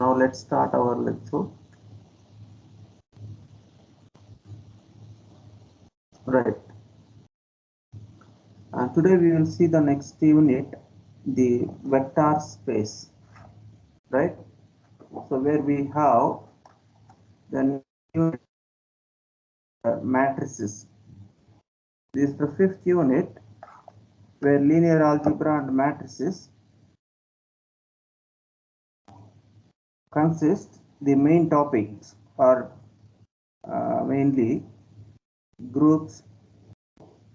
Now let's start our lecture. Right. Today we will see the next unit, the vector space. Right. So where we have the unit matrices. This is the fifth unit where linear algebra and matrices consist. The main topics are mainly groups,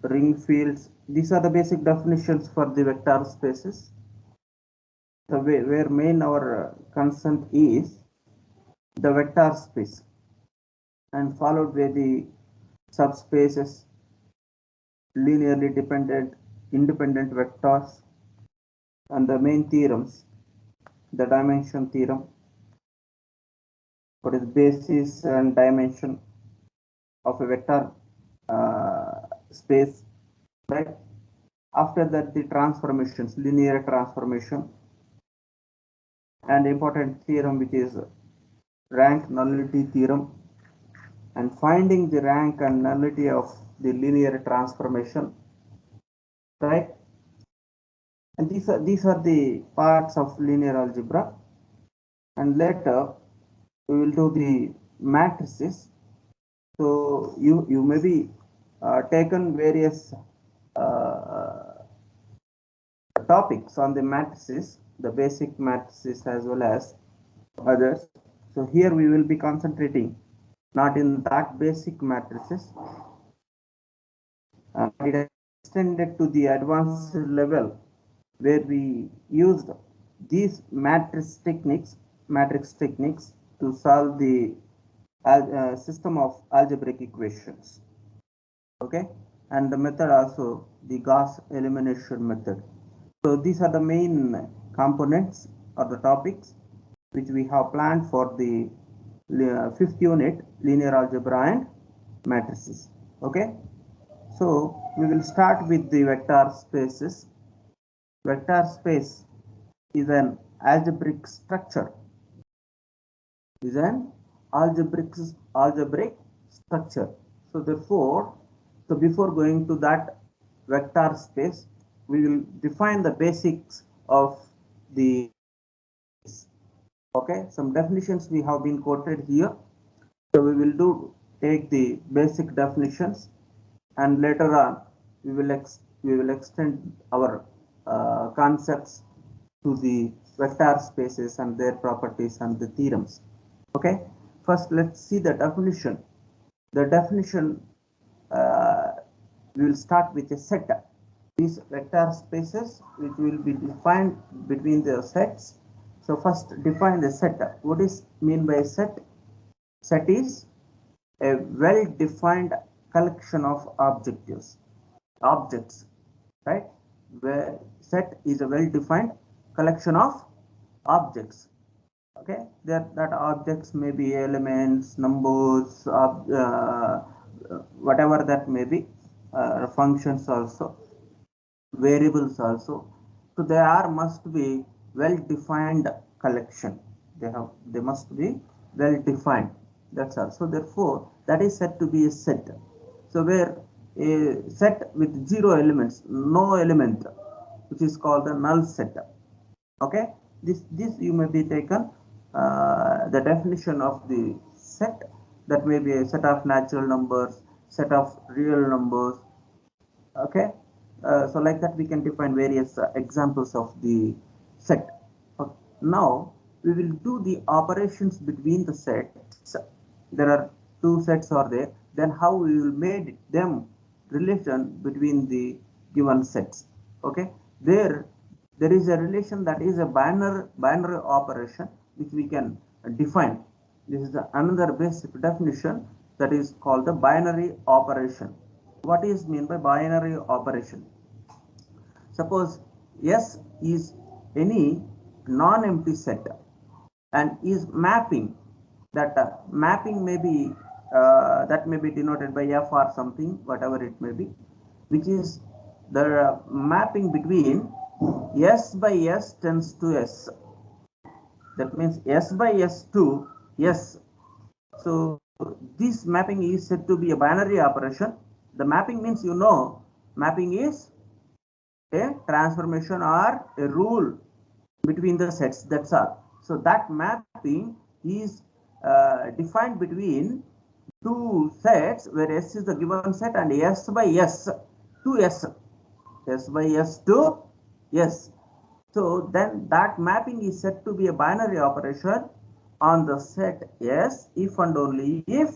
ring fields. These are the basic definitions for the vector spaces. The way where main our concern is the vector space and followed by the subspaces, linearly dependent, independent vectors, and the main theorems, the dimension theorem, what is basis and dimension of a vector space, right? After that, the transformations, linear transformation, and important theorem which is rank nullity theorem, and finding the rank and nullity of the linear transformation, right? And these are the parts of linear algebra. And later we will do the matrices. So you may be taken various topics on the matrices, the basic matrices as well as others. So here we will be concentrating not in that basic matrices, it extended to the advanced level where we used these matrix techniques to solve the system of algebraic equations. Okay, and the method also the Gauss elimination method. So these are the main components or the topics which we have planned for the fifth unit, linear algebra and matrices. Okay, so we will start with the vector spaces. Vector space is an algebraic structure. Is an algebraic structure. So therefore, so before going to that vector space, we will define the basics of the. Okay, some definitions we have been quoted here. So we will take the basic definitions, and later on we will extend our concepts to the vector spaces and their properties and the theorems. Okay, first let's see the definition. The definition, we will start with a set. These vector spaces which will be defined between the sets. So first define the set. What is mean by set? Set is a well-defined collection of objects, right? Where set is a well-defined collection of objects. Okay, that objects may be elements, numbers, whatever that may be, functions also, variables also. So they are must be well-defined collection. They must be well-defined. That's all. So therefore, that is said to be a set. So where a set with zero elements, no element, which is called the null set. Okay, this you may be taken the definition of the set, that may be a set of natural numbers, set of real numbers. Okay, so like that we can define various examples of the set. Okay. Now we will do the operations between the sets. There are two sets are there, then how we will made them relation between the given sets. Okay, there is a relation that is a binary operation which we can define. This is another basic definition, that is called the binary operation. What is mean by binary operation? Suppose S is any non-empty set and is mapping. That mapping may be that may be denoted by F or something, whatever it may be, which is the mapping between S by S tends to S. That means S by S to S. So this mapping is said to be a binary operation. The mapping means, you know, mapping is a transformation or a rule between the sets, that's all. So that mapping is defined between two sets where S is the given set and S by S to S, S by S to S. So then that mapping is said to be a binary operation on the set S if and only if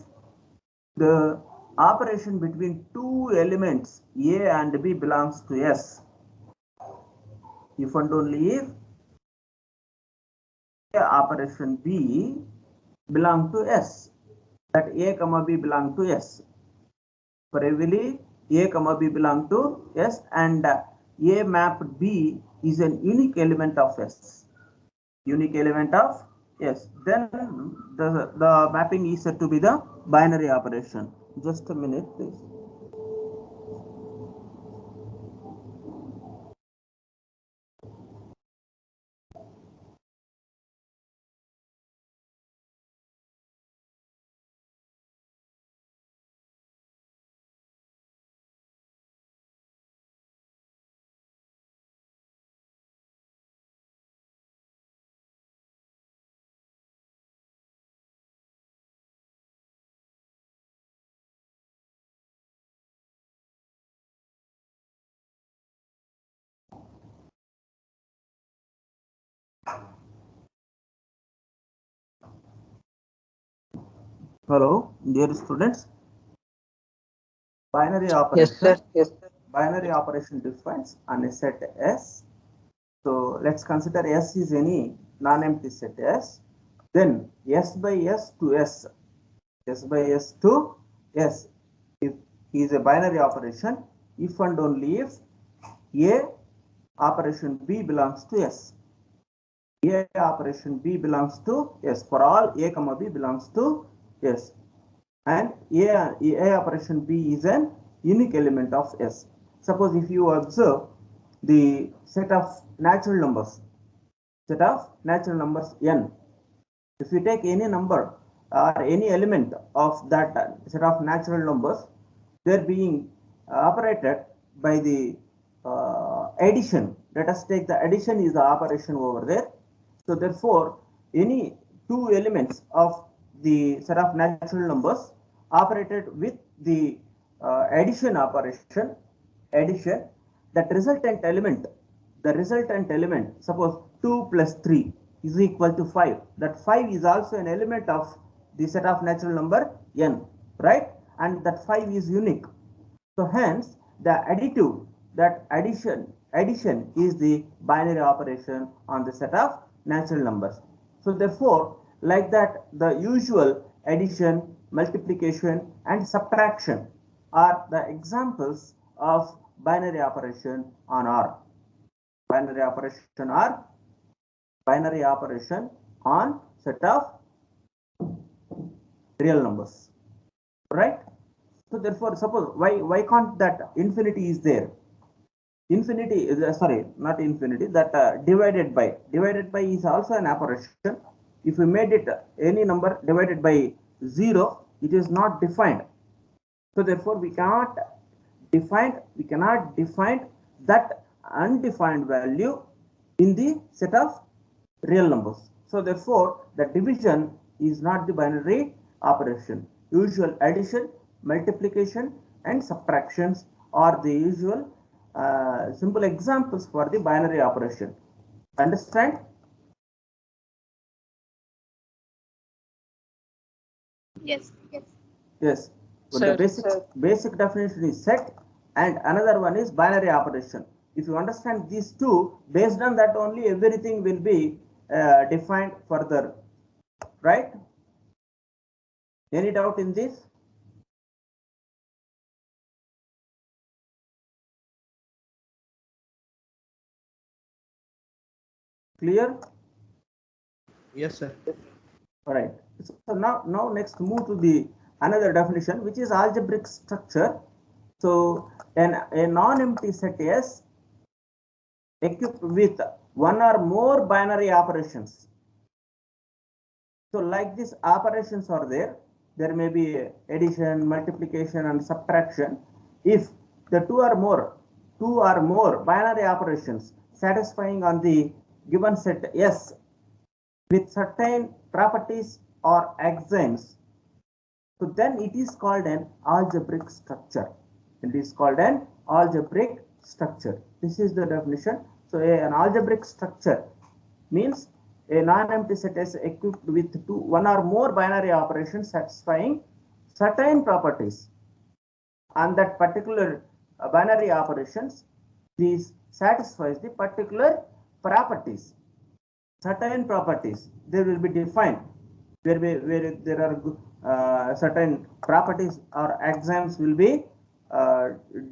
the operation between two elements A and B belongs to S. If and only if A operation B belong to S, that A comma B belong to S. For every A comma B belong to S and A mapped B is an unique element of S. Unique element of S. Then the mapping is said to be the binary operation. Just a minute, please. Hello, dear students. Binary operation. Yes, sir. Yes. Binary operation defines on a set S. So let's consider S is any non-empty set S. Then S by S to S, S by S to S, if is a binary operation if and only if A operation B belongs to S. A operation B belongs to S for all A comma B belongs to S, and A operation B is an unique element of S. Suppose if you observe the set of natural numbers n, if you take any number or any element of that set of natural numbers, they're being operated by the addition. Let us take the addition is the operation over there. So therefore, any two elements of the set of natural numbers operated with the addition operation, that resultant element, suppose 2 plus 3 is equal to 5. That 5 is also an element of the set of natural number n, right? And that 5 is unique. So hence the addition is the binary operation on the set of natural numbers. So therefore, like that, the usual addition, multiplication and subtraction are the examples of binary operation on R. Binary operation on set of real numbers, right? So therefore, suppose why can't that infinity is there? Infinity is sorry, not infinity. That divided by is also an operation. If we made it any number divided by 0, it is not defined. So therefore, we cannot define that undefined value in the set of real numbers. So therefore, the division is not the binary operation. Usual addition, multiplication and subtractions are the usual simple examples for the binary operation. Understand? Yes. Yes. But Sir. the basic definition is set, and another one is binary operation. If you understand these two, based on that only everything will be defined further, right? Any doubt in this? Clear? Yes, sir. All right. So now next move to the another definition, which is algebraic structure. So a non-empty set S equipped with one or more binary operations. So like these operations are there. There may be addition, multiplication, and subtraction. If the two or more binary operations satisfying on the given set S with certain properties or axioms, so then it is called an algebraic structure. It is called an algebraic structure. This is the definition. So an algebraic structure means a non-empty set is equipped with one or more binary operations satisfying certain properties. And that particular binary operations, these satisfies the particular properties. Certain properties, they will be defined where there are certain properties or axioms will be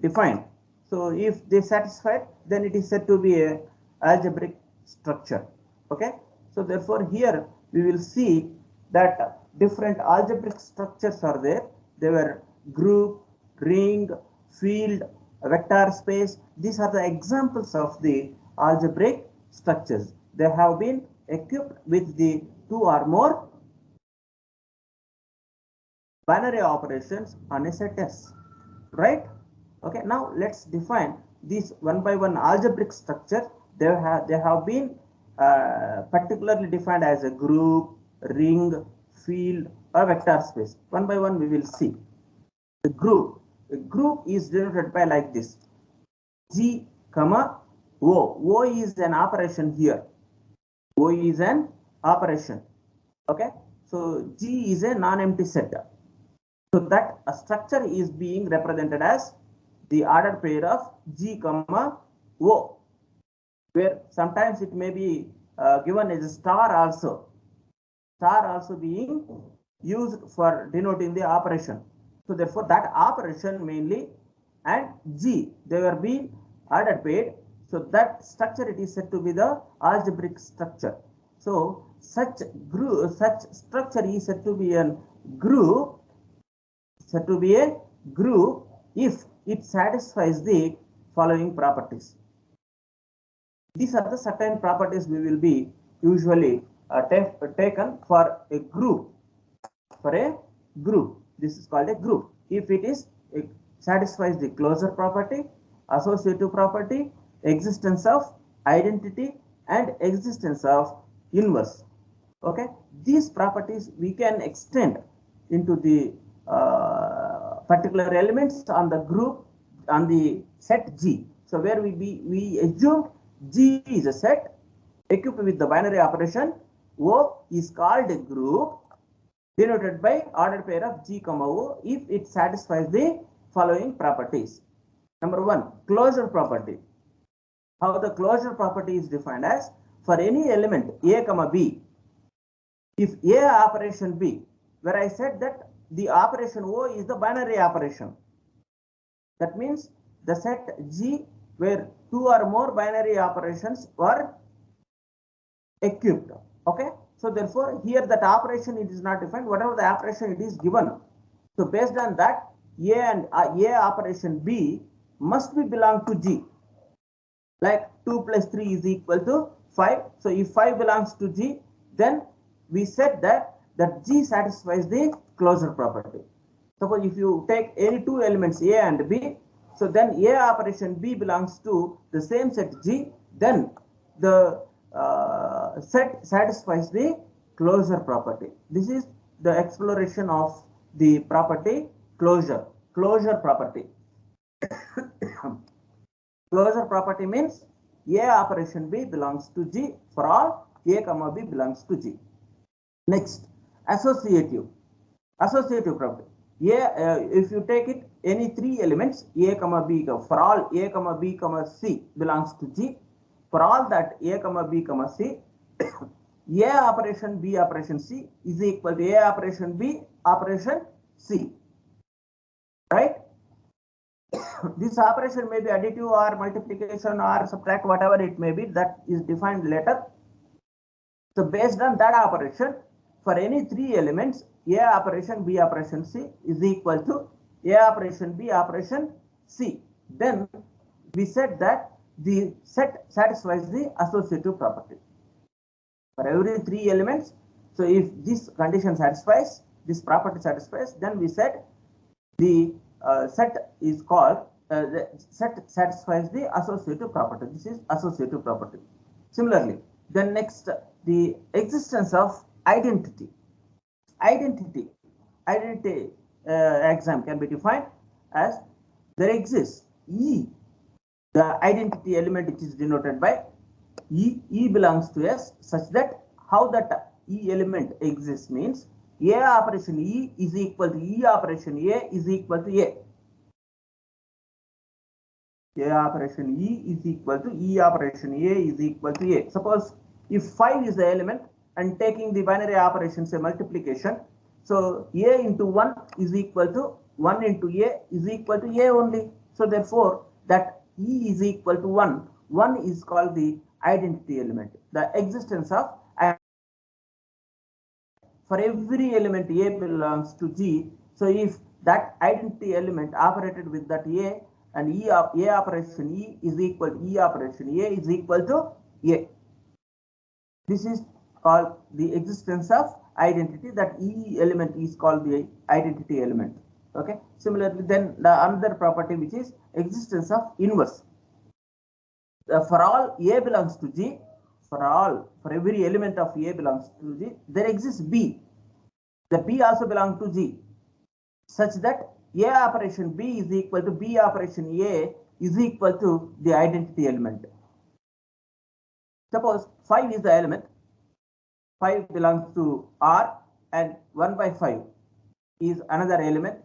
defined. So if they satisfy, then it is said to be a algebraic structure. Okay. So therefore here we will see that different algebraic structures are there. They were group, ring, field, vector space. These are the examples of the algebraic structures. They have been equipped with the two or more binary operations on a set S, right? Okay, now let's define these one by one algebraic structure. They have been particularly defined as a group, ring, field, or vector space. One by one we will see. The group is denoted by like this: G, comma, O. O is an operation here. O is an operation. Okay, so G is a non-empty set. So that a structure is being represented as the ordered pair of G, comma, O, where sometimes it may be given as a star also being used for denoting the operation. So therefore that operation mainly and G, they were being ordered paired. So that structure, it is said to be the algebraic structure. So such structure is said to be a group if it satisfies the following properties. These are the certain properties we will be usually taken for a group. This is called a group. If it satisfies the closure property, associative property, existence of identity, and existence of inverse. Okay, these properties we can extend into the particular elements on the group on the set G. So where we assume G is a set equipped with the binary operation. O is called a group denoted by ordered pair of G, comma, O if it satisfies the following properties. Number one, closure property. How the closure property is defined as: for any element A, comma, B, if A operation B, where I said that the operation O is the binary operation. That means the set G where two or more binary operations were equipped. Okay. So therefore here that operation it is not defined. Whatever the operation it is given. So based on that, A and A operation B must be belong to G. Like 2 plus 3 is equal to 5. So if 5 belongs to G, then we said that G satisfies the closure property. Suppose if you take any two elements A and B, so then A operation B belongs to the same set G, then the set satisfies the closure property. This is the exploration of the property closure property. Closure property means A operation B belongs to G for all A, comma, B belongs to G. Next, associative property. If you take it any three elements A, comma, B, for all A, comma, B, comma, C belongs to G, for all that A, comma, B, comma, C, A operation B operation C is equal to A operation B operation C, right? This operation may be additive or multiplication or subtract, whatever it may be, that is defined later. So based on that operation, for any three elements, A operation B operation C is equal to A operation B operation C. Then we said that the set satisfies the associative property. For every three elements, So if this condition satisfies, this property satisfies, then we said the set is called the set satisfies the associative property. This is associative property. Similarly, then next, the existence of identity. Identity exam can be defined as there exists E, the identity element which is denoted by E. E belongs to S such that how that E element exists means A operation E is equal to E operation A is equal to A. A operation E is equal to E operation A is equal to A. Suppose if 5 is the element and taking the binary operation say multiplication, so A into 1 is equal to 1 into A is equal to A only. So therefore that E is equal to 1. 1 is called the identity element. The existence of, for every element A belongs to G. So if that identity element operated with that A and E of A operation E is equal to E operation A is equal to A. This is called the existence of identity. That E element is called the identity element. Okay. Similarly, then the another property which is existence of inverse. For all A belongs to G, for every element of A belongs to G, there exists B. The B also belongs to G, such that A operation B is equal to B operation A is equal to the identity element. Suppose 5 is the element, 5 belongs to R and 1 by 5 is another element.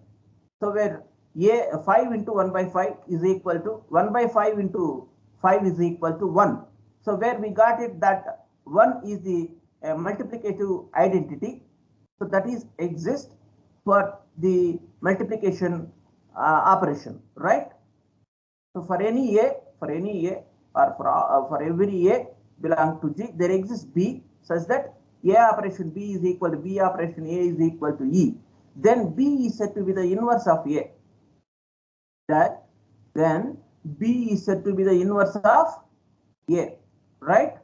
So where A 5 into 1 by 5 is equal to 1 by 5 into 5 is equal to 1. So where we got it that 1 is the multiplicative identity. So that is exist for the multiplication operation, right? So for any A or for every A belong to G, there exists B such that A operation B is equal to B operation A is equal to E. Then B is said to be the inverse of A. Then B is said to be the inverse of A, right?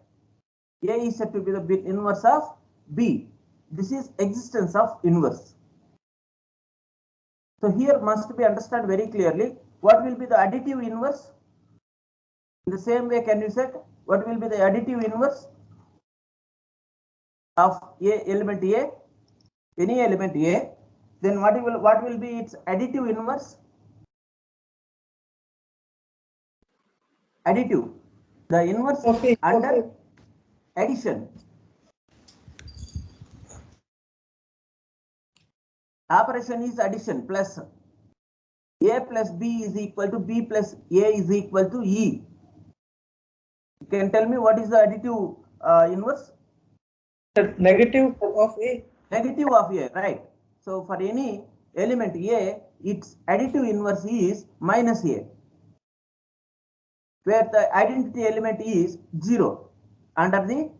A is said to be the inverse of B. This is existence of inverse. So here must be understood very clearly what will be the additive inverse. In the same way, can you say what will be the additive inverse of A element A? Any element A, then what will be its additive inverse? Additive. The inverse under addition. Operation is addition plus A plus B is equal to B plus A is equal to E. You can tell me what is the additive inverse? Negative of A. Negative of A, right? So for any element A, its additive inverse is minus A, where the identity element is 0 under the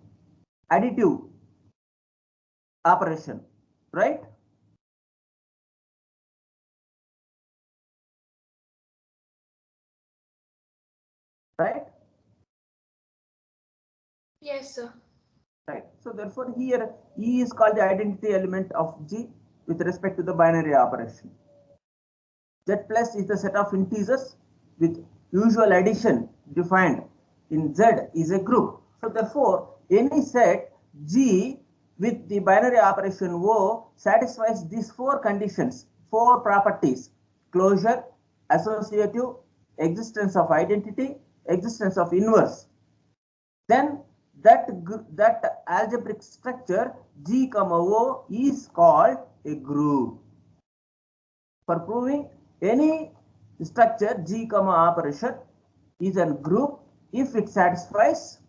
additive operation, right? Right? Yes, sir. Right. So therefore here E is called the identity element of G with respect to the binary operation. Z plus is the set of integers with usual addition defined in Z is a group. So therefore any set G with the binary operation O satisfies these 4 conditions, 4 properties: closure, associative, existence of identity, existence of inverse. Then that algebraic structure G comma O is called a group. For proving any structure G comma operation is a group if it satisfies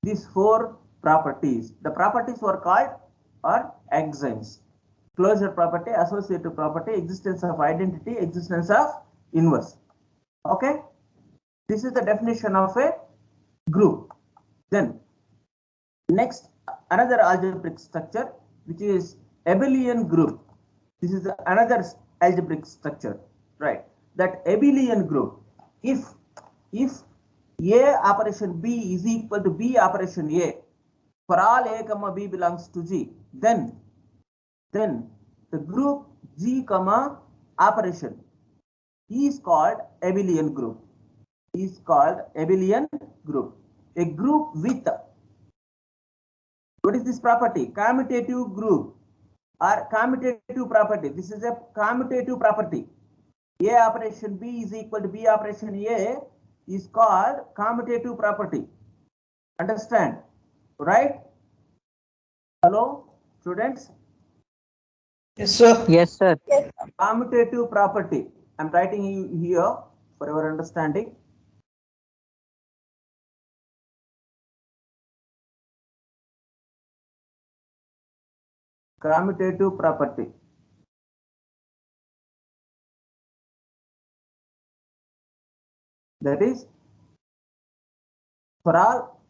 these 4 properties. The properties were called or axioms: closure property, associative property, existence of identity, existence of inverse. Okay, this is the definition of a group. Then next, another algebraic structure which is abelian group. This is another algebraic structure, right? That abelian group, if A operation B is equal to B operation A, for all A comma B belongs to G, then the group G comma operation is called abelian group. Is called abelian group. A group with, what is this property? Commutative group or commutative property. This is a commutative property. A operation B is equal to B operation A is called commutative property. Understand? Right? Hello, students? Yes, sir. Yes, sir. Commutative property. I'm writing you here for your understanding. Commutative property. That is, for all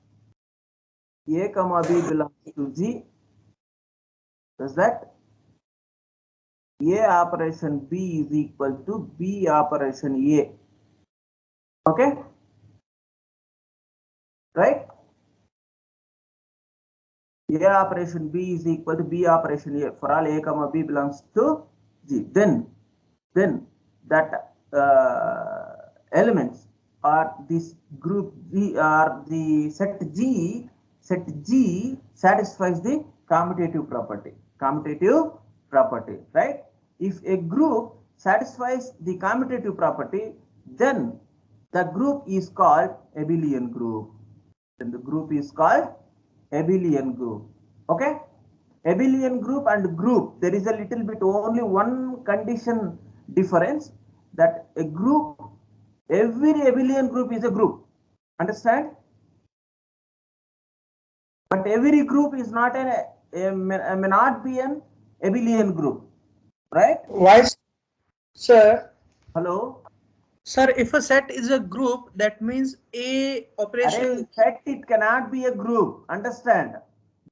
A comma B belongs to G, does that A operation B is equal to B operation A. Okay? Right? A operation B is equal to B operation A for all A comma B belongs to G. Then that elements are this group G or the set G satisfies the commutative property. Commutative property, right? If a group satisfies the commutative property, then the group is called abelian group. Then the group is called abelian group. Okay? Abelian group and group, there is a little bit, only one condition difference, that a group, every abelian group is a group. Understand? But every group is not may not be an abelian group. Right? Why, sir? Hello? Sir, if a set is a group, that means A operation. Array set, it cannot be a group. Understand?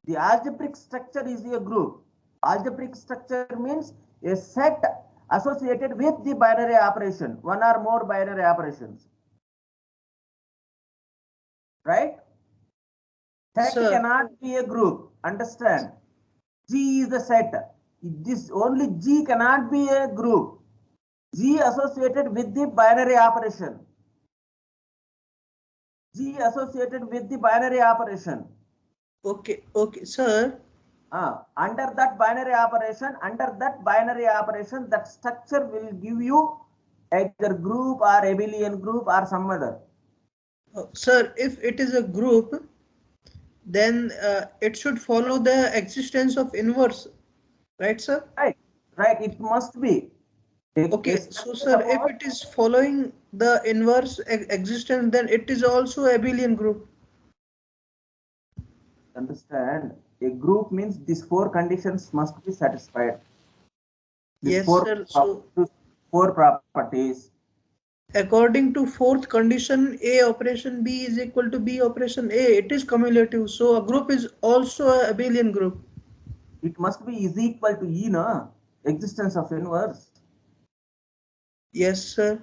The algebraic structure is a group. Algebraic structure means a set associated with the binary operation, one or more binary operations. Right? Set Sir. cannot be a group. Understand? G is the set. This only G cannot be a group. G associated with the binary operation. G associated with the binary operation. Okay, sir. Under that binary operation, that structure will give you either group or abelian group or some other. Sir, if it is a group, then it should follow the existence of inverse, right, sir? Right. It must be. Okay, so sir, if it is following the inverse existence, then it is also abelian group. Understand? A group means these four conditions must be satisfied. Yes, sir. So four properties. According to fourth condition, A operation B is equal to B operation A. It is cumulative. So a group is also a abelian group. It must be is equal to E, no? Existence of inverse. Yes, sir.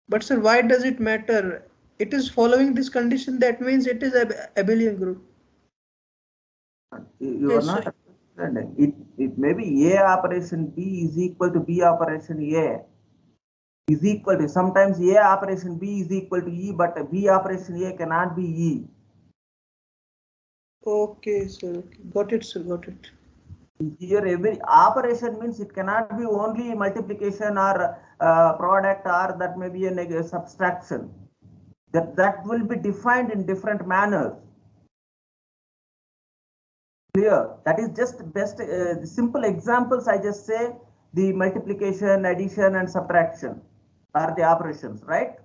But sir, why does it matter? It is following this condition. That means it is a abelian group. You are not understanding. It may be A operation B is equal to B operation A. Is equal to, sometimes A operation B is equal to E, but B operation A cannot be E. Okay, sir. Got it, sir. Got it. Here, every operation means it cannot be only multiplication or product, or that may be a subtraction. That will be defined in different manners. Clear? That is just best simple examples. I just say the multiplication, addition, and subtraction are the operations, right?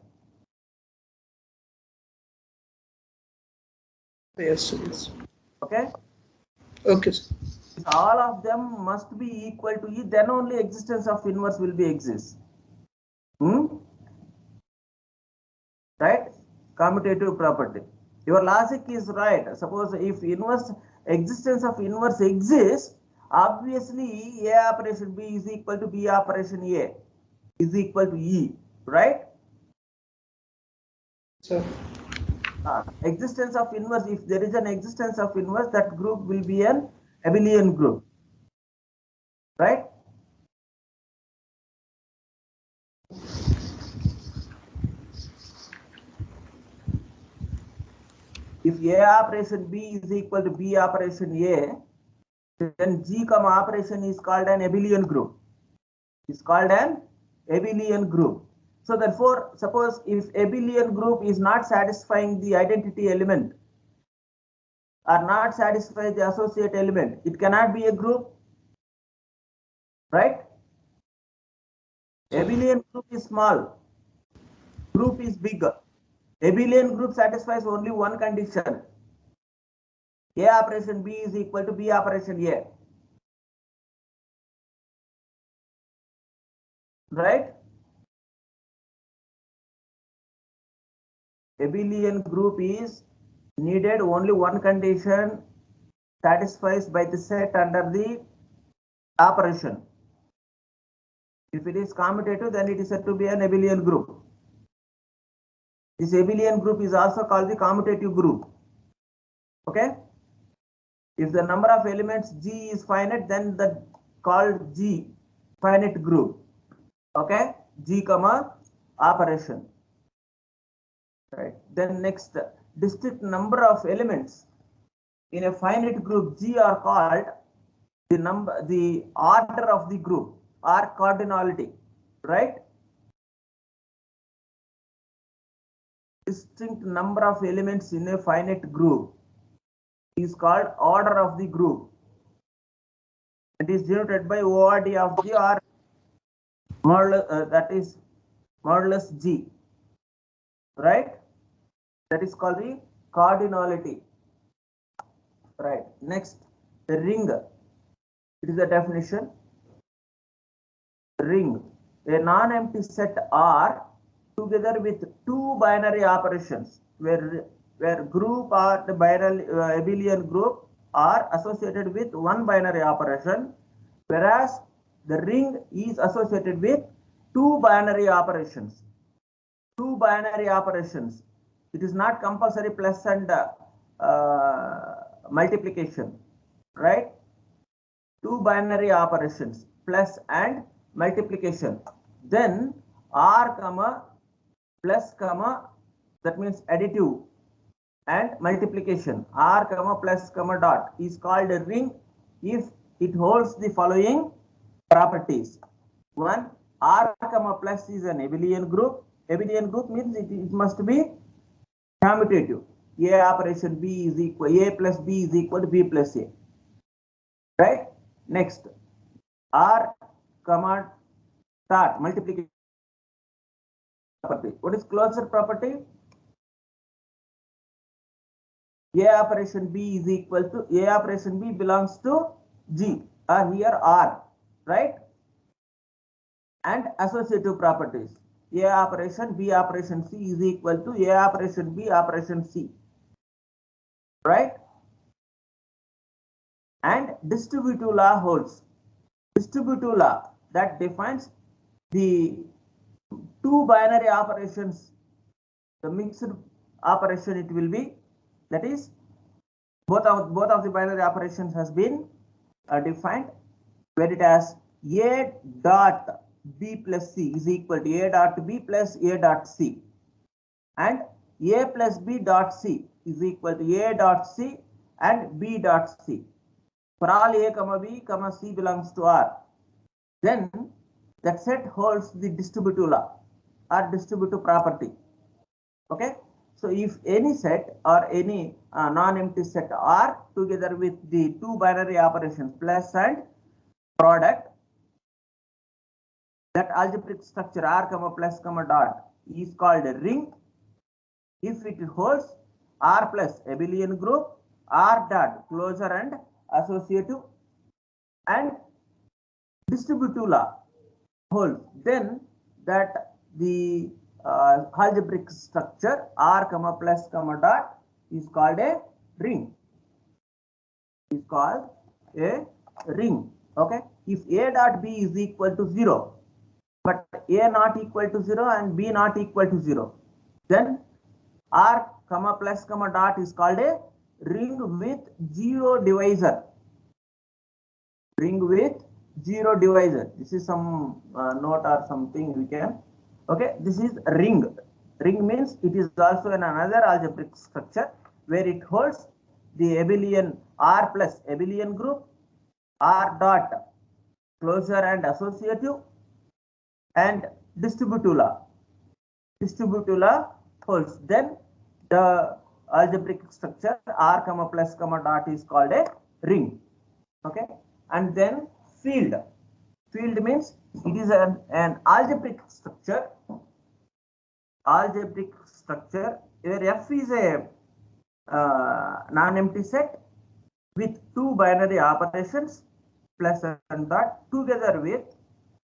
Yes, yes. Okay. Okay, sir. All of them must be equal to E, then only existence of inverse will be exist. Right? Commutative property. Your logic is right. Suppose if existence of inverse exists, obviously A operation B is equal to B operation A is equal to E, right? Sir. existence of inverse, if there is an existence of inverse, that group will be an abelian group, right? If A operation B is equal to B operation A, then G comma operation is called an abelian group. Is called an abelian group. So therefore, suppose if abelian group is not satisfying the identity element or not satisfy the associate element, it cannot be a group, right? Abelian group is small, group is bigger. Abelian group satisfies only one condition. A operation B is equal to B operation A. Right? Abelian group is needed only one condition satisfies by the set under the operation. If it is commutative, then it is said to be an abelian group. This abelian group is also called the commutative group. Okay? If the number of elements G is finite, then that called G finite group. Okay? G comma operation. Right. Then next, distinct number of elements in a finite group G are called the order of the group or cardinality. Right? Distinct number of elements in a finite group is called order of the group. It is denoted by ORD of G or that is modulus G. Right? That is called the cardinality. Right. Next, the ring. It is the definition. Ring. A non-empty set R together with two binary operations where group or the binary abelian group are associated with one binary operation, whereas the ring is associated with two binary operations. Two binary operations. It is not compulsory plus and multiplication, right? Two binary operations, plus and multiplication. Then R comma plus comma, that means additive, and multiplication, R comma plus comma dot, is called a ring if it holds the following properties. One, R comma plus is an abelian group. Abelian group means it must be commutative. A operation B is equal, A plus B is equal to B plus A. Right? Next, R comma dot multiplication property. What is closure property? A operation B is equal to, A operation B belongs to G, or here R, right? And associative properties. A operation B operation C is equal to A operation B operation C, right? And distributive law holds. Distributive law that defines the two binary operations, the mixed operation it will be, that is both of the binary operations has been defined, where it has A dot B plus C is equal to A dot B plus A dot C, and A plus B dot C is equal to A dot C and B dot C for all A comma B comma C belongs to R. Then that set holds the distributive law or distributive property. Okay, so if any set or any non-empty set R together with the two binary operations plus and product, that algebraic structure R comma plus comma dot is called a ring if it holds R plus abelian group, R dot closure and associative, and distributive law holds, then that the algebraic structure R comma plus comma dot is called a ring. Is called a ring. Okay. If A dot B is equal to 0, but A not equal to 0 and B not equal to 0, then R comma plus comma dot is called a ring with zero divisor. Ring with zero divisor. This is some note or something we can. Okay, this is ring. Ring means it is also another algebraic structure where it holds the abelian R plus abelian group, R dot closure and associative, and distributive law. Distributive law holds. Then the algebraic structure R comma plus comma dot is called a ring. Okay, and then field. Field means it is an algebraic structure. Algebraic structure where F is a non-empty set with two binary operations plus and dot together with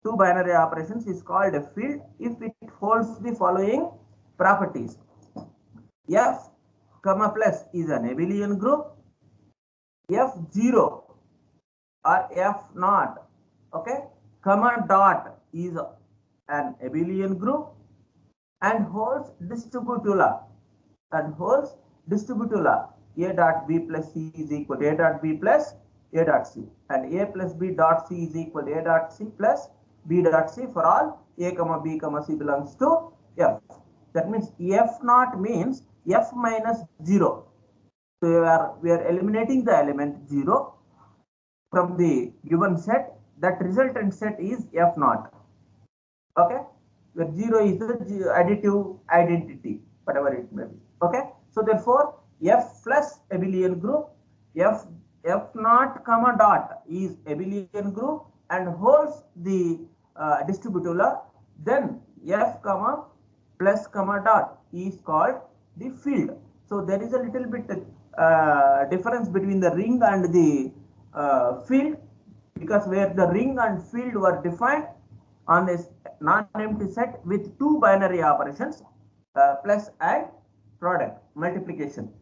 two binary operations is called a field if it holds the following properties. F comma plus is an abelian group. F0 or F0, okay, comma dot is an abelian group and holds distributive law. And holds distributive law. A dot B plus C is equal to A dot B plus A dot C, and A plus B dot C is equal to A dot C plus B dot C for all A comma B comma C belongs to F. That means F0 means F minus 0. So we are eliminating the element 0 from the given set. That resultant set is F0. Okay, where 0 is the additive identity, whatever it may be. Okay, so therefore F plus abelian group, F0 comma dot is abelian group and holds the distributive law. Then F comma plus comma dot is called the field. So there is a little bit difference between the ring and the field, because where the ring and field were defined on a non-empty set with two binary operations, plus and product, multiplication,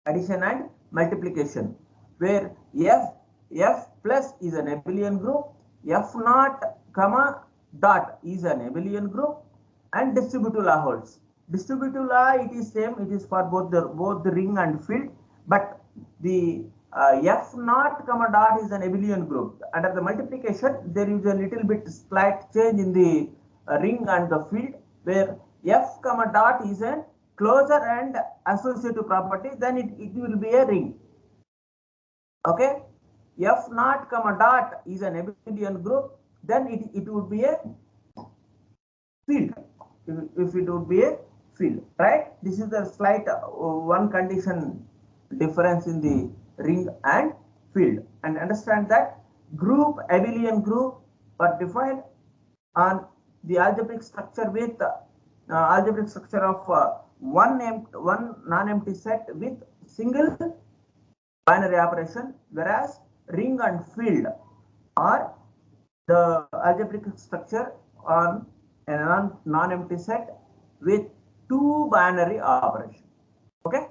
addition and multiplication, where F plus is an abelian group, F0 comma dot is an abelian group, and distributive law holds. Distributive law, it is same, it is for both the ring and field, but the F0 comma dot is an abelian group. Under the multiplication, there is a little bit slight change in the ring and the field, where F comma dot is a closure and associative property, then it will be a ring. Okay, F0 comma dot is an abelian group, then it would be a field. If it would be a field, right? This is the slight one condition difference in the ring and field. And understand that group, abelian group, are defined on the algebraic structure with algebraic structure of one non-empty set with single binary operation, whereas ring and field are the algebraic structure on a non-empty set with two binary operations. Okay,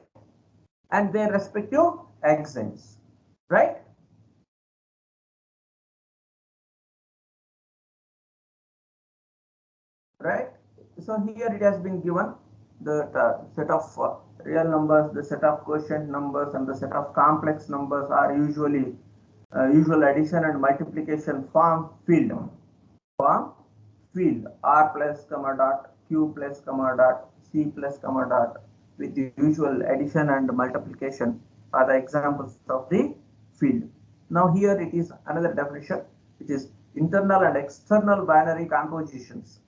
and their respective extents, right? Right. So here it has been given the set of real numbers, the set of quotient numbers, and the set of complex numbers are usually usual addition and multiplication form field. Form field R plus comma dot, Q plus comma dot, C plus comma dot with the usual addition and multiplication are the examples of the field. Now here it is another definition, which is internal and external binary compositions.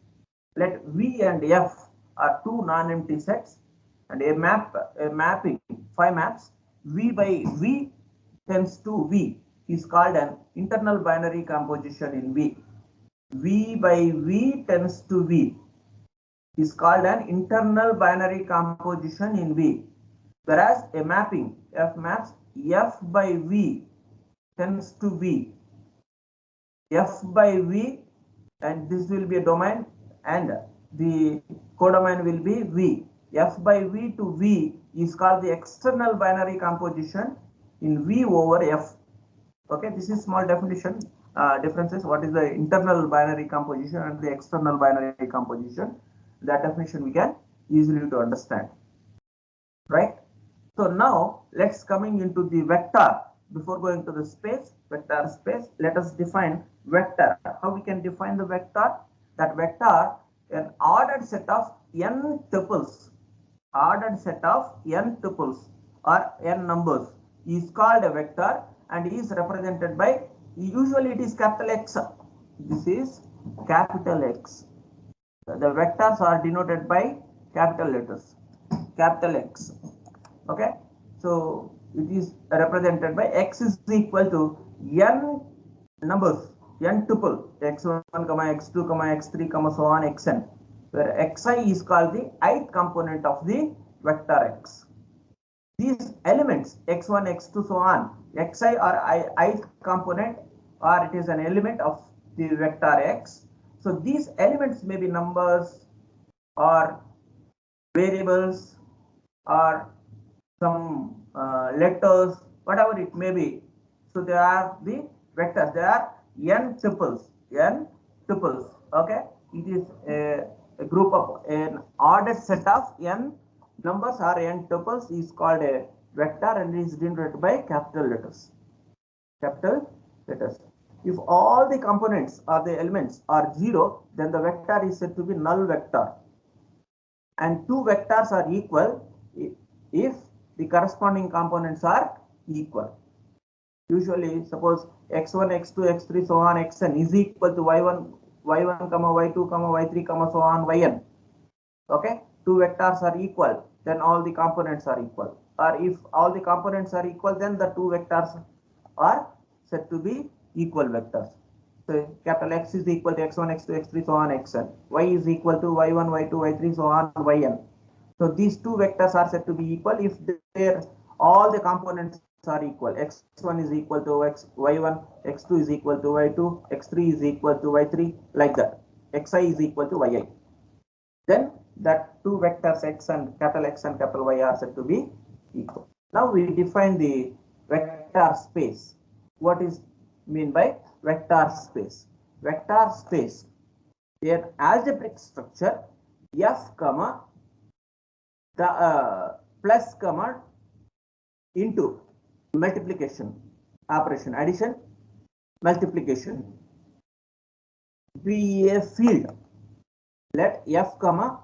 Let V and F are two non-empty sets, and a mapping 5 maps V by V tends to V is called an internal binary composition in V. V by V tends to V is called an internal binary composition in V, whereas a mapping F maps F by V tends to V, F by V, and this will be a domain and the codomain will be V. F by V to V is called the external binary composition in V over F. Okay, this is small definition differences. What is the internal binary composition and the external binary composition? That definition we can easily to understand. right? So now let's coming into the vector. Before going to the space, vector space, let us define vector. How we can define the vector? That vector, an ordered set of n tuples, ordered set of n tuples or n numbers is called a vector and is represented by, usually it is capital X. This is capital X. The vectors are denoted by capital letters, capital X. Okay, so it is represented by X is equal to n numbers, n tuple, x1, x2, x3, so on, xn, where xi is called the ith component of the vector X. These elements x1, x2, so on, xi are ith component, or it is an element of the vector X. So these elements may be numbers or variables or some letters, whatever it may be. So they are the vectors. They are n tuples. N tuples. Okay. It is a group of an ordered set of n numbers or n tuples is called a vector and is denoted by capital letters. Capital letters. If all the components or the elements are 0, then the vector is said to be null vector. And two vectors are equal if the corresponding components are equal. Usually, suppose x1, x2, x3, so on, xn is equal to y1, y1, y2, y3, so on, yn. Okay, two vectors are equal, then all the components are equal. Or if all the components are equal, then the two vectors are said to be equal vectors. So capital X is equal to x1, x2, x3, so on, xn. Y is equal to y1, y2, y3, so on, yn. So these two vectors are said to be equal if all the components are equal. X1 is equal to y1, x2 is equal to y2, x3 is equal to y3, like that. Xi is equal to yi. Then that two vectors X and capital Y are said to be equal. Now we define the vector space. What is mean by vector space? Vector space, an algebraic structure f comma the plus comma into multiplication operation, addition, multiplication, be a field. Let f comma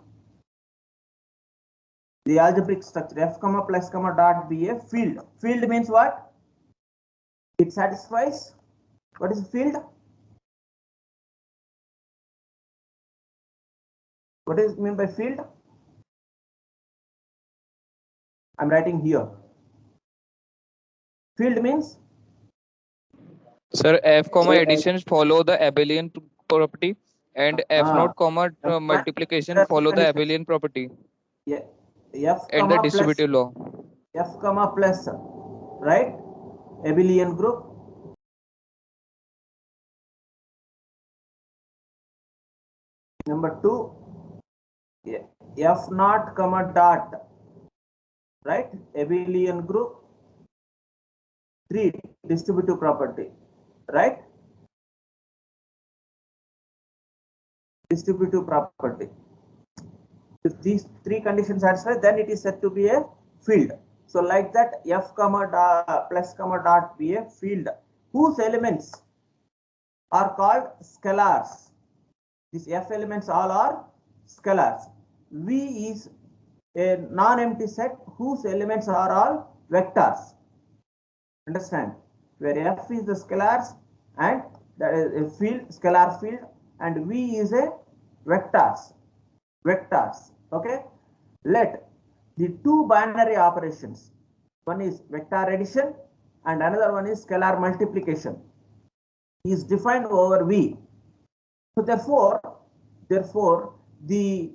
the algebraic structure f comma plus comma dot be a field. Field means what? It satisfies. What is field? What is mean by field? I'm writing here. Field means? Sir, f comma addition follow the abelian property and f naught comma multiplication follow the abelian property. Yeah, f and the distributive law. F comma plus, right? Abelian group. Number 2, f naught comma dot, right? Abelian group. 3, distributive property, right? Distributive property. If these three conditions satisfied, then it is said to be a field. So like that, f comma dot plus comma dot be a field whose elements are called scalars. These f elements all are scalars. V is a non-empty set whose elements are all vectors. Understand? Where f is the scalars and that is a field, scalar field, and V is a vectors. Okay. Let the two binary operations, one is vector addition and another one is scalar multiplication, is defined over V. So therefore the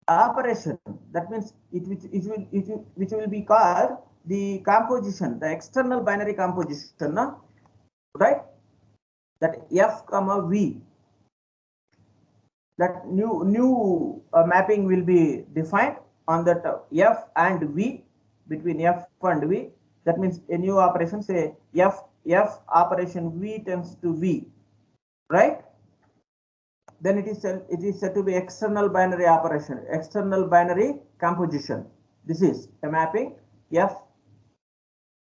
operation, that means which will be called the composition, the external binary composition, right? That f comma v, that new mapping will be defined on that f and v, between f and v. That means a new operation, say f operation v tends to v, right? then it is said to be external binary operation, external binary composition. This is a mapping F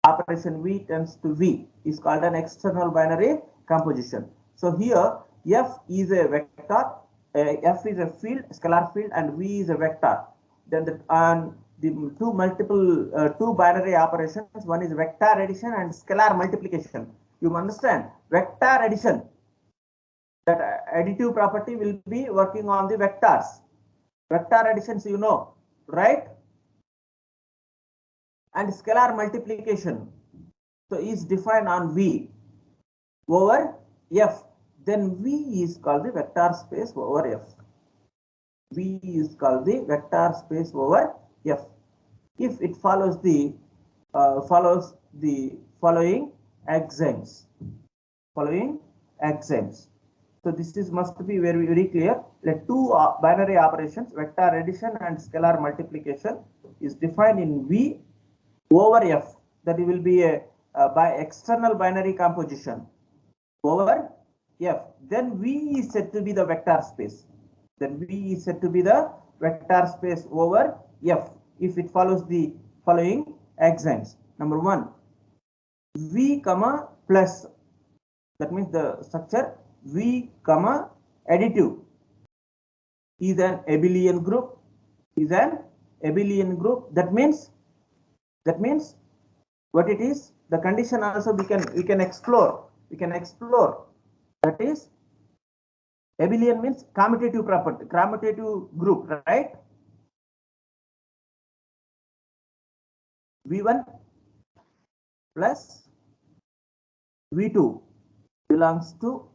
operation V tends to V is called an external binary composition. So here F is a vector, F is a field, scalar field, and V is a vector. Then the two binary operations, one is vector addition and scalar multiplication. You understand? Vector addition, that additive property will be working on the vectors. Vector additions, you know, right? And scalar multiplication, so is defined on V over F. Then V is called the vector space over F. V is called the vector space over F if it follows the following axioms. So this is must be very clear. Let two binary operations, vector addition and scalar multiplication, is defined in V over F. That will be a by external binary composition over F. Then V is said to be the vector space. Then V is said to be the vector space over F if it follows the following axioms. Number one, V comma plus. That means the structure V comma additive is an abelian group. That means what it is. The condition also we can explore. That is, abelian means commutative property, commutative group, right? V1 plus V2 belongs to,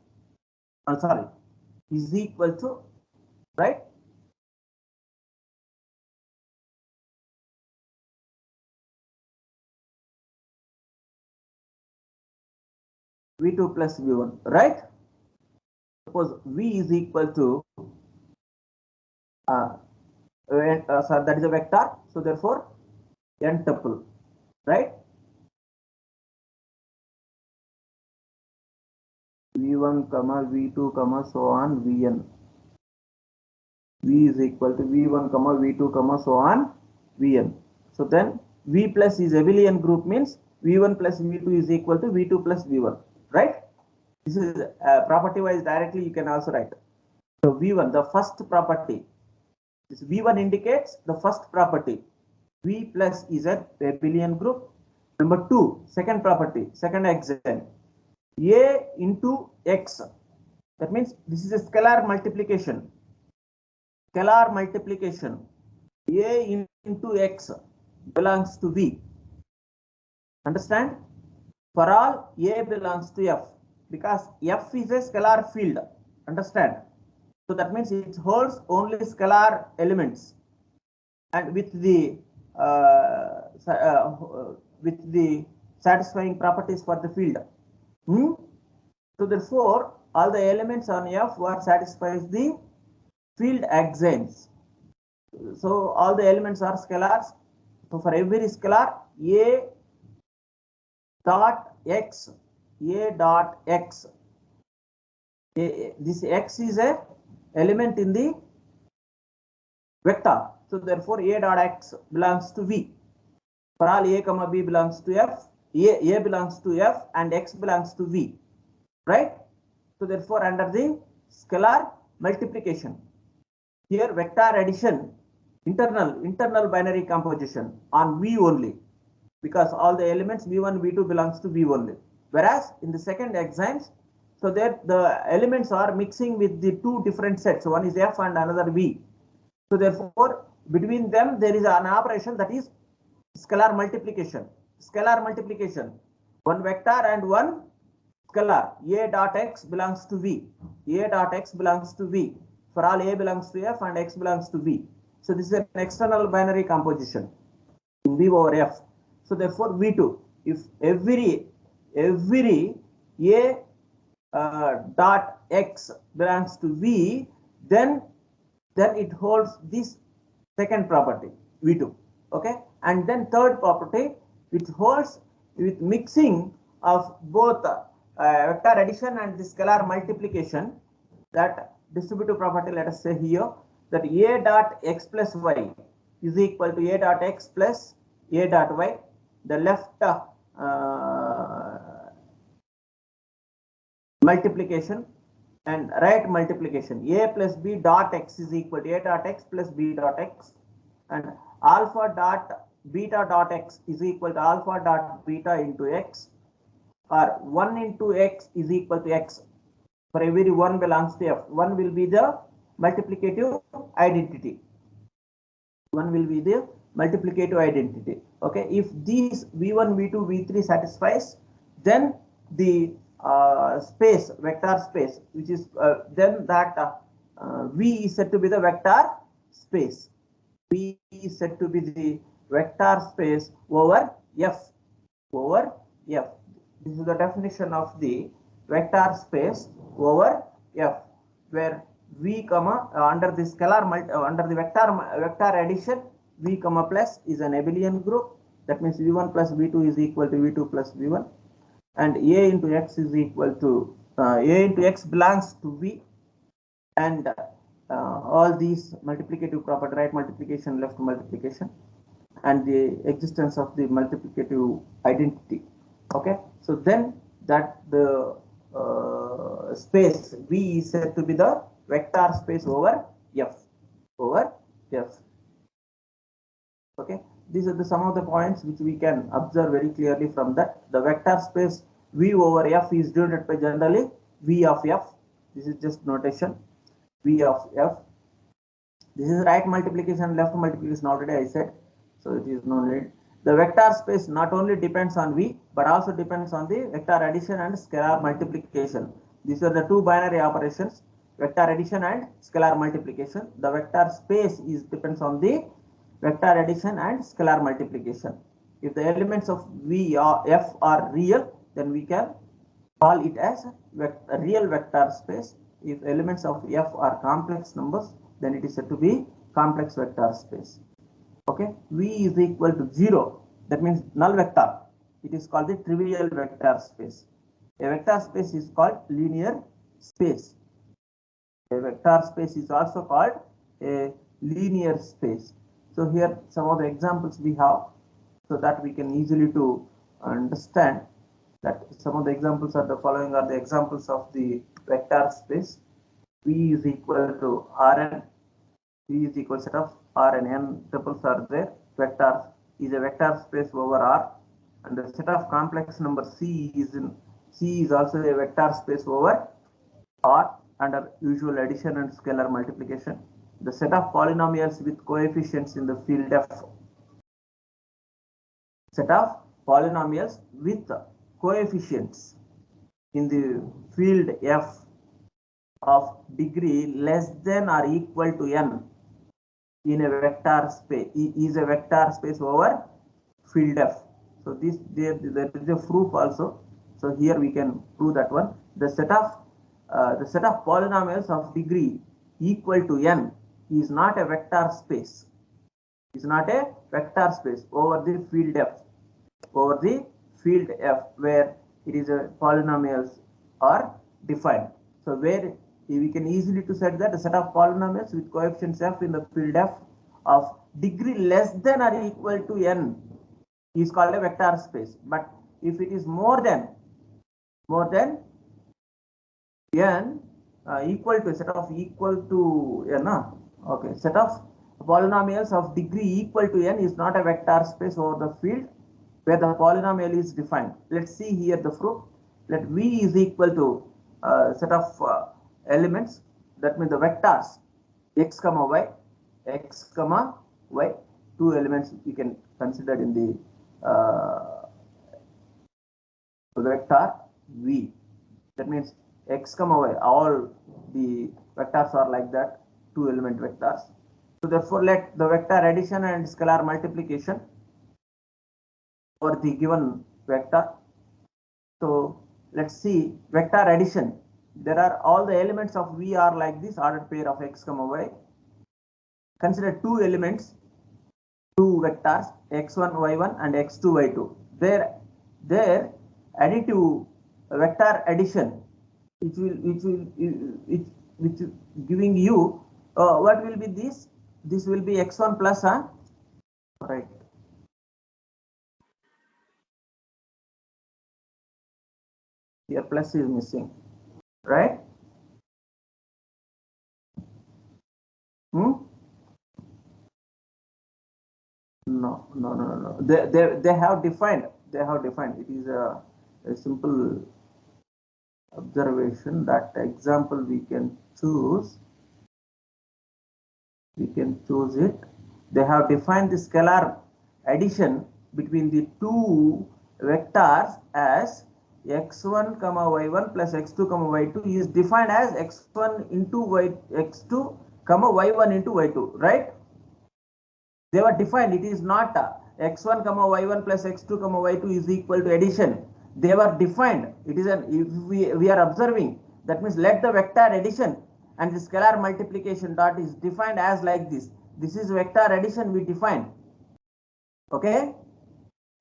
is equal to, right? V2 plus V1, right? Suppose V is equal to, that is a vector, so therefore n tuple, right? V1 comma V2 comma so on Vn. V is equal to V1 comma V2 comma so on Vn. So then V plus is abelian group, means V1 plus V2 is equal to V2 plus V1, right? This is property wise directly you can also write. So V1, the first property, this V1 indicates the first property. V plus is an abelian group. Number two, second property, second axiom, A into X. That means this is a scalar multiplication. Scalar multiplication. A into X belongs to V. Understand? For all A belongs to F, because F is a scalar field. Understand? So that means it holds only scalar elements, and with the satisfying properties for the field. So therefore, all the elements on F what satisfies the field axioms. So all the elements are scalars. So for every scalar, A dot X, this X is a element in the vector. So therefore, A dot X belongs to V. For all A comma B belongs to F, A belongs to F and X belongs to V, right? So therefore, under the scalar multiplication, here vector addition, internal binary composition on V only, because all the elements V1, V2 belongs to V only. Whereas in the second axioms, so that the elements are mixing with the two different sets. So one is F and another V. So therefore, between them there is an operation, that is scalar multiplication. One vector and one scalar. A dot X belongs to V. For all A belongs to F and X belongs to V. So this is an external binary composition in V over F. So therefore V2, if every A dot X belongs to V, then it holds this second property V2. Okay, and then third property, which holds with mixing of both vector addition and the scalar multiplication, that distributive property, let us say here that A dot x plus y is equal to A dot x plus A dot y. The left multiplication and right multiplication, A plus B dot x is equal to A dot x plus B dot x, and alpha dot beta dot x is equal to alpha dot beta into x, or 1 into x is equal to x. For every 1 belongs to F, 1 will be the multiplicative identity. 1 will be the multiplicative identity. Okay, if these V1, V2, V3 satisfies, then the space, vector space, which is then that V is said to be the vector space. V is said to be the vector space over F. Over F. This is the definition of the vector space over F, where V comma under the scalar under the vector addition, V comma plus is an abelian group. That means V1 plus V2 is equal to V2 plus V1, and A into X is equal to A into X belongs to V, and all these multiplicative property, right multiplication, left multiplication, and the existence of the multiplicative identity. Okay, so then that the space V is said to be the vector space over F. Over F. Okay, these are the some of the points which we can observe very clearly from that. The vector space V over F is denoted by generally V of F. This is just notation. V of F. This is right multiplication, left multiplication, already I said, so it is no need. The vector space not only depends on V, but also depends on the vector addition and scalar multiplication. These are the two binary operations, vector addition and scalar multiplication. The vector space is depends on the vector addition and scalar multiplication. If the elements of V or F are real, then we can call it as a real vector space. If elements of F are complex numbers, then it is said to be complex vector space. Okay, V is equal to 0. That means null vector. It is called the trivial vector space. A vector space is called linear space. A vector space is also called a linear space. So here some of the examples we have, so that we can easily to understand that some of the examples are the following are the examples of the vector space. V is equal to Rn. V is equal to set of R and n tuples are there. Vector is a vector space over R, and the set of complex number C is also a vector space over R under usual addition and scalar multiplication. The set of polynomials with coefficients in the field F. Set of polynomials with coefficients in the field F of degree less than or equal to n in a vector space is a vector space over field F. So this there is a proof also. So here we can prove that one. The set of polynomials of degree equal to n is not a vector space. Is not a vector space over the field F. Over the field F, where it is a polynomials are defined. So where we can easily to set that the set of polynomials with coefficients F in the field F of degree less than or equal to n is called a vector space. But if it is more than n equal to set of equal to n, okay, set of polynomials of degree equal to n is not a vector space over the field where the polynomial is defined. Let's see here the proof. Let V is equal to set of elements, that means the vectors x comma y, two elements we can consider in the vector V. That means x comma y, all the vectors are like that, two element vectors. So therefore let the vector addition and scalar multiplication for the given vector. So let's see vector addition. There are all the elements of V are like this ordered pair of x comma y. Consider two elements, two vectors x1 y1 and x2 y2. Their additive vector addition, which which giving you what will be this? This will be x1 plus, right? Here plus is missing, right? No. They have defined. They have defined. It is a simple observation. That example we can choose. We can choose it. They have defined the scalar addition between the two vectors as x1 comma y1 plus x2 comma y2 is defined as x1 into x2 comma y1 into y2, right? They were defined. It is not x1 comma y1 plus x2 comma y2 is equal to addition. They were defined. It is an, if we are observing, that means let the vector addition and the scalar multiplication dot is defined as like this. This is vector addition we define. Okay,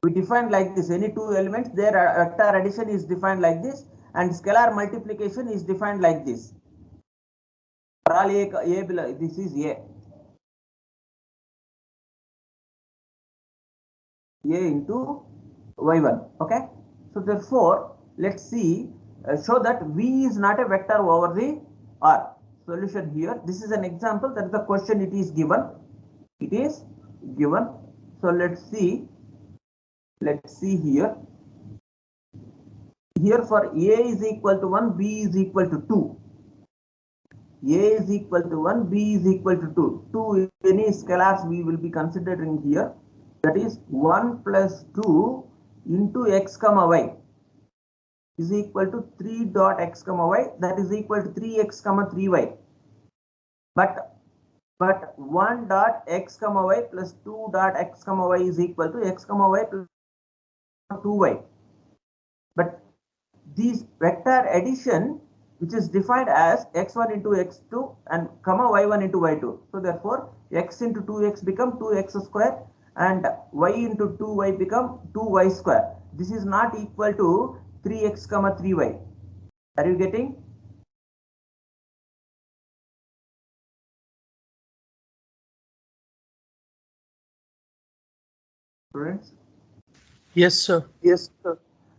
we define like this. Any two elements, their vector addition is defined like this, and scalar multiplication is defined like this. For all a this is a into y1. Okay, so therefore let's see, show that v is not a vector over the R. Solution here, this is an example. That is the question. It is given. It is given. So let's see here. Here for a is equal to 1, b is equal to 2. A is equal to 1, b is equal to 2. 2 any scalars we will be considering here. That is 1 plus 2 into x comma y is equal to 3 dot x comma y, that is equal to 3x comma 3y. But 1 dot x comma y plus 2 dot x comma y is equal to x comma y plus 2y. But this vector addition, which is defined as x1 into x2 and comma y1 into y2. So therefore x into 2x become 2x square and y into 2y become 2y square. This is not equal to 3x comma 3y. Are you getting? Students? Yes, sir. Yes, sir.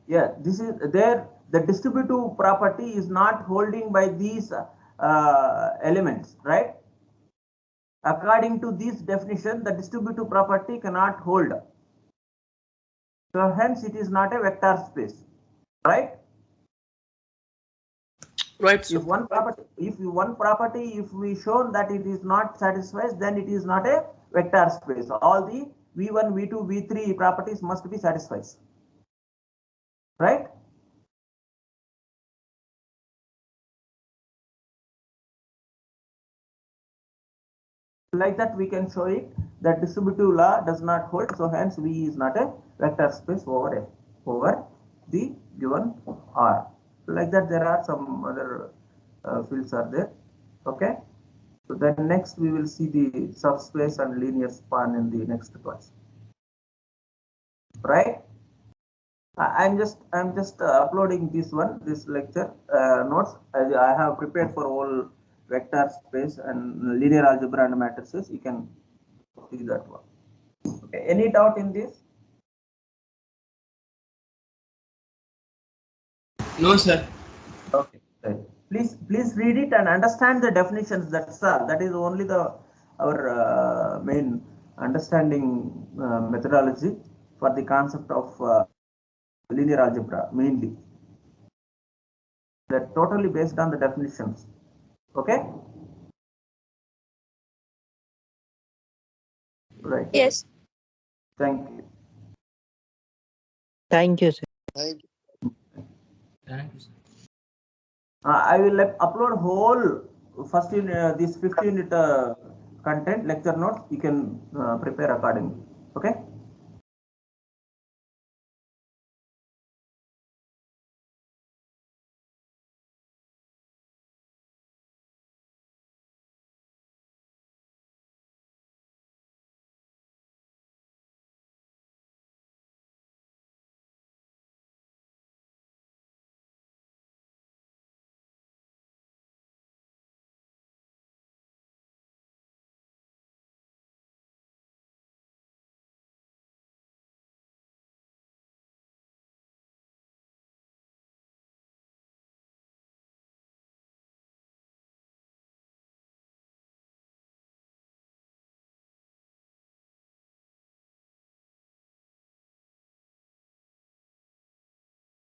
Yeah, this is there. The distributive property is not holding by these elements, right? According to this definition, the distributive property cannot hold. So hence it is not a vector space, right? Right, sir. If one property, if we shown that it is not satisfied, then it is not a vector space. All the v1, v2, v3 properties must be satisfied, right? Like that we can show it that distributive law does not hold, so hence V is not a vector space over the given R. Like that there are some other fields are there. Okay, so then next we will see the subspace and linear span in the next class, right? I'm just uploading this lecture notes. I have prepared for all vector space and linear algebra and matrices. You can see that one. Okay, any doubt in this? No, sir. Okay, right. Please read it and understand the definitions. That's all. That is only our main understanding methodology for the concept of linear algebra mainly. They're totally based on the definitions. Okay. Right. Yes. Thank you. Thank you, sir. Thank you. Thank you, sir. I will upload whole first in this 15 unit content lecture notes. You can prepare accordingly. Okay.